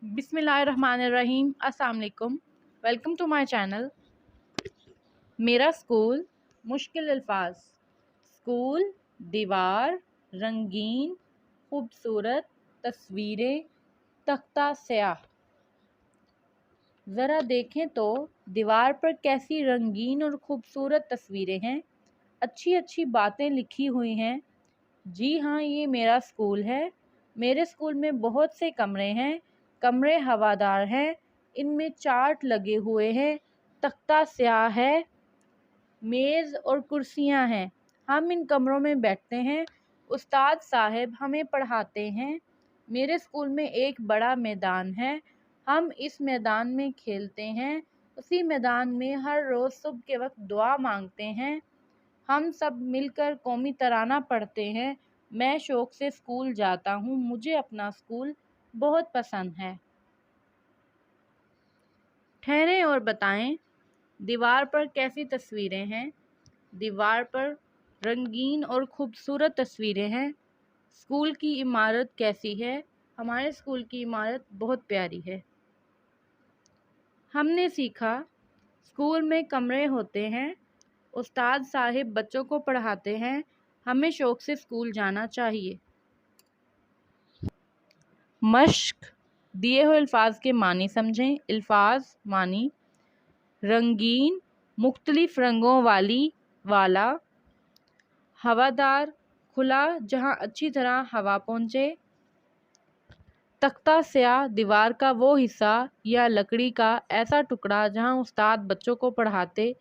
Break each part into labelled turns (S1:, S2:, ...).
S1: बिस्मिल्लाहिर्रहमानिर्रहीम। अस्सलाम वालेकुम। Welcome to my channel. मेरा स्कूल, मुश्किल अल्फाज। स्कूल, दीवार, रंगीन, खूबसूरत तस्वीरें, तख्ता स्याह। ज़रा देखें तो दीवार पर कैसी रंगीन और खूबसूरत तस्वीरें हैं। अच्छी अच्छी बातें लिखी हुई हैं। जी हाँ, ये मेरा स्कूल है। मेरे स्कूल में बहुत से कमरे हैं। कमरे हवादार हैं। इनमें चार्ट लगे हुए हैं। तख्ता स्याह है। मेज़ और कुर्सियाँ हैं। हम इन कमरों में बैठते हैं। उस्ताद साहब हमें पढ़ाते हैं। मेरे स्कूल में एक बड़ा मैदान है। हम इस मैदान में खेलते हैं। उसी मैदान में हर रोज़ सुबह के वक्त दुआ मांगते हैं। हम सब मिलकर कौमी तराना पढ़ते हैं। मैं शौक़ से स्कूल जाता हूँ। मुझे अपना स्कूल बहुत पसंद है। ठहरें और बताएं, दीवार पर कैसी तस्वीरें हैं। दीवार पर रंगीन और खूबसूरत तस्वीरें हैं। स्कूल की इमारत कैसी है। हमारे स्कूल की इमारत बहुत प्यारी है। हमने सीखा, स्कूल में कमरे होते हैं। उस्ताद साहिब बच्चों को पढ़ाते हैं। हमें शौक़ से स्कूल जाना चाहिए। मश्क, दिए हुए अल्फाज के मानी समझें। अल्फाज मानी: रंगीन, मुख्तलिफ रंगों वाला, हवादार, खुला जहाँ अच्छी तरह हवा पहुँचे। तख्ता स्याह, दीवार का वो हिस्सा या लकड़ी का ऐसा टुकड़ा जहाँ उस्ताद बच्चों को पढ़ाते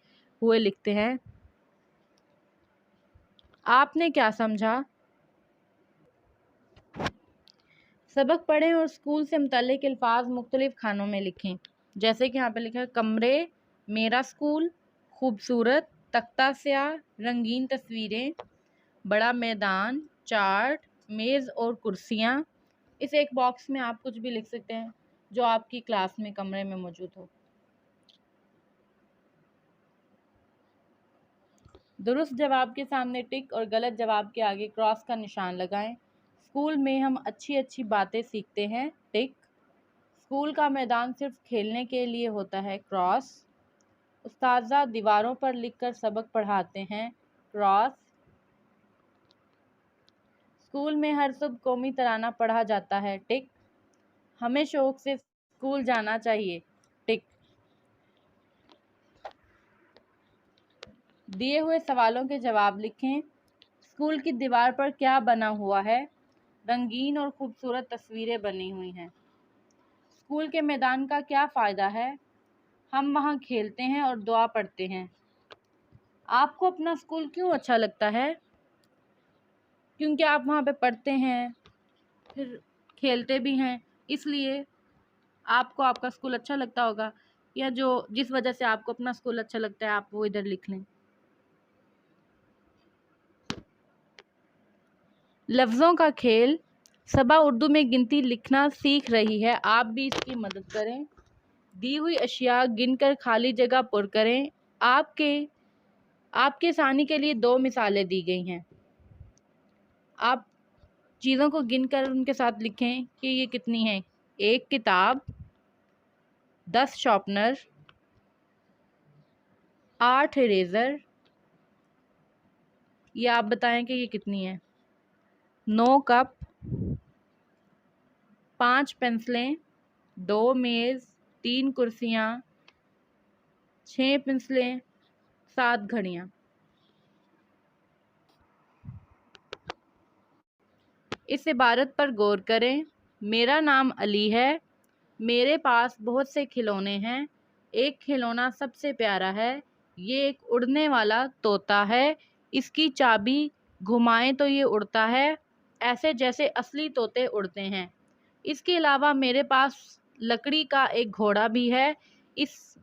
S1: हुए लिखते हैं। आपने क्या समझा? सबक पढ़ें और स्कूल से मुतल्लिक़ अल्फाज मुख्तलिफ खानों में लिखें। जैसे कि यहाँ पे लिखा है: कमरे, मेरा स्कूल, खूबसूरत, तख्ता स्याह, रंगीन तस्वीरें, बड़ा मैदान, चार्ट, मेज़ और कुर्सियाँ। इस एक बॉक्स में आप कुछ भी लिख सकते हैं जो आपकी क्लास में कमरे में मौजूद हो। दुरुस्त जवाब के सामने टिक और गलत जवाब के आगे क्रॉस का निशान लगाएं। स्कूल में हम अच्छी अच्छी बातें सीखते हैं। टिक। स्कूल का मैदान सिर्फ खेलने के लिए होता है। क्रॉस। उस्ताज़ा दीवारों पर लिखकर सबक पढ़ाते हैं। क्रॉस। स्कूल में हर सुबह कौमी तराना पढ़ा जाता है। टिक। हमें शौक़ से स्कूल जाना चाहिए। टिक। दिए हुए सवालों के जवाब लिखें। स्कूल की दीवार पर क्या बना हुआ है। रंगीन और खूबसूरत तस्वीरें बनी हुई हैं। स्कूल के मैदान का क्या फ़ायदा है। हम वहाँ खेलते हैं और दुआ पढ़ते हैं। आपको अपना स्कूल क्यों अच्छा लगता है। क्योंकि आप वहाँ पे पढ़ते हैं, फिर खेलते भी हैं, इसलिए आपको आपका स्कूल अच्छा लगता होगा। या जो जिस वजह से आपको अपना स्कूल अच्छा लगता है, आप वो इधर लिख लें। लफ्ज़ों का खेल। सबा उर्दू में गिनती लिखना सीख रही है। आप भी इसकी मदद करें। दी हुई अशिया गिनकर खाली जगह पुर करें। आपके आसानी के लिए 2 मिसालें दी गई हैं। आप चीज़ों को गिनकर उनके साथ लिखें कि ये कितनी हैं। 1 किताब, 10 शार्पनर, 8 इरेज़र। ये आप बताएं कि ये कितनी है। 9 कप, 5 पेंसिलें, 2 मेज़, 3 कुर्सियाँ, 6 पेंसिलें, 7 घड़ियाँ। इस इबारत पर गौर करें। मेरा नाम अली है। मेरे पास बहुत से खिलौने हैं। एक खिलौना सबसे प्यारा है। ये एक उड़ने वाला तोता है। इसकी चाबी घुमाएं तो ये उड़ता है, ऐसे जैसे असली तोते उड़ते हैं। इसके अलावा मेरे पास लकड़ी का एक घोड़ा भी है।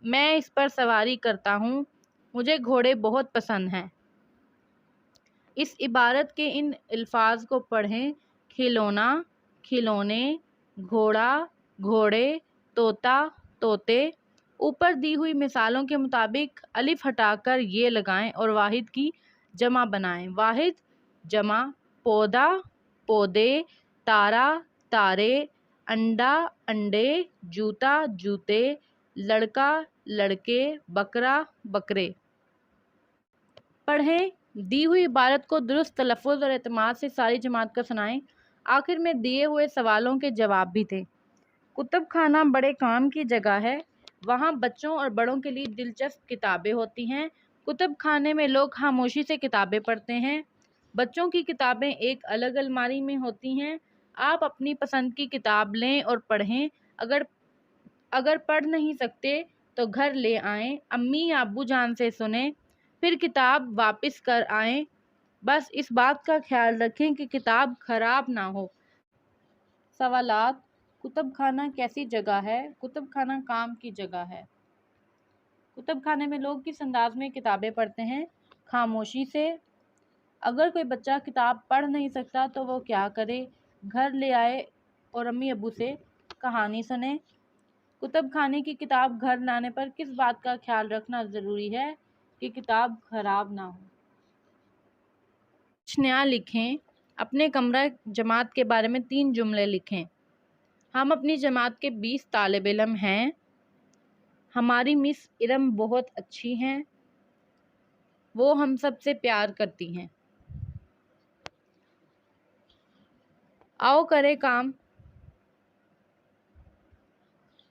S1: मैं इस पर सवारी करता हूँ। मुझे घोड़े बहुत पसंद हैं। इस इबारत के इन अल्फाज को पढ़ें। खिलौना, खिलौने, घोड़ा, घोड़े, तोता, तोते। ऊपर दी हुई मिसालों के मुताबिक अलिफ हटाकर ये लगाएं और वाहिद की जमा बनाएं। वाहिद, जमा, पौधा, पौधे, तारा, तारे, انڈا انڈے، جوتا جوتے، لڑکا لڑکے، بکرا بکرے۔ پڑھیں، دی ہوئی عبارت کو درست تلفظ اور اعتماد سے ساری جماعت کو سنائیں۔ آخر میں دیے ہوئے سوالوں کے جواب بھی تھے۔ کتب خانہ بڑے کام کی جگہ ہے۔ وہاں بچوں اور بڑوں کے لیے دلچسپ کتابیں ہوتی ہیں۔ کتب خانے میں لوگ خاموشی سے کتابیں پڑھتے ہیں۔ بچوں کی کتابیں ایک الگ الماری میں ہوتی ہیں۔ آپ اپنی پسند کی کتاب لیں اور پڑھیں۔ اگر پڑھ نہیں سکتے تو گھر لے آئیں، امی یا ابو جان سے سنیں، پھر کتاب واپس کر آئیں۔ بس اس بات کا خیال رکھیں کہ کتاب خراب نہ ہو۔ سوالات: کتب خانہ کیسی جگہ ہے؟ کتب خانہ کام کی جگہ ہے۔ کتب خانے میں لوگ کس انداز میں کتابیں پڑھتے ہیں؟ خاموشی سے۔ اگر کوئی بچہ کتاب پڑھ نہیں سکتا تو وہ کیا کرے؟ گھر لے آئے اور امی ابو سے کہانی سنیں۔ کتب خانے کی کتاب گھر لانے پر کس بات کا خیال رکھنا ضروری ہے کہ کتاب خراب نہ ہو؟ کچھ نیا لکھیں۔ اپنے کمرہ جماعت کے بارے میں 3 جملے لکھیں۔ ہم اپنی جماعت کے 20 طالب علم ہیں۔ ہماری مس ارم بہت اچھی ہیں۔ وہ ہم سب سے پیار کرتی ہیں۔ آؤ کریں کام۔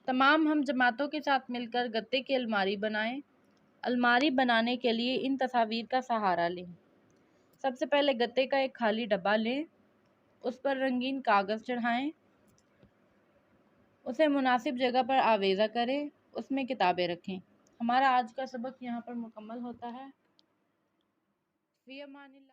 S1: تمام ہم جماعتوں کے ساتھ مل کر گتے کی الماری بنائیں۔ الماری بنانے کے لیے ان تصاویر کا سہارا لیں۔ سب سے پہلے گتے کا ایک خالی ڈبہ لیں۔ اس پر رنگین کاغذ چڑھائیں۔ اسے مناسب جگہ پر آویزہ کریں۔ اس میں کتابیں رکھیں۔ ہمارا آج کا سبق یہاں پر مکمل ہوتا ہے۔ فی امان اللہ۔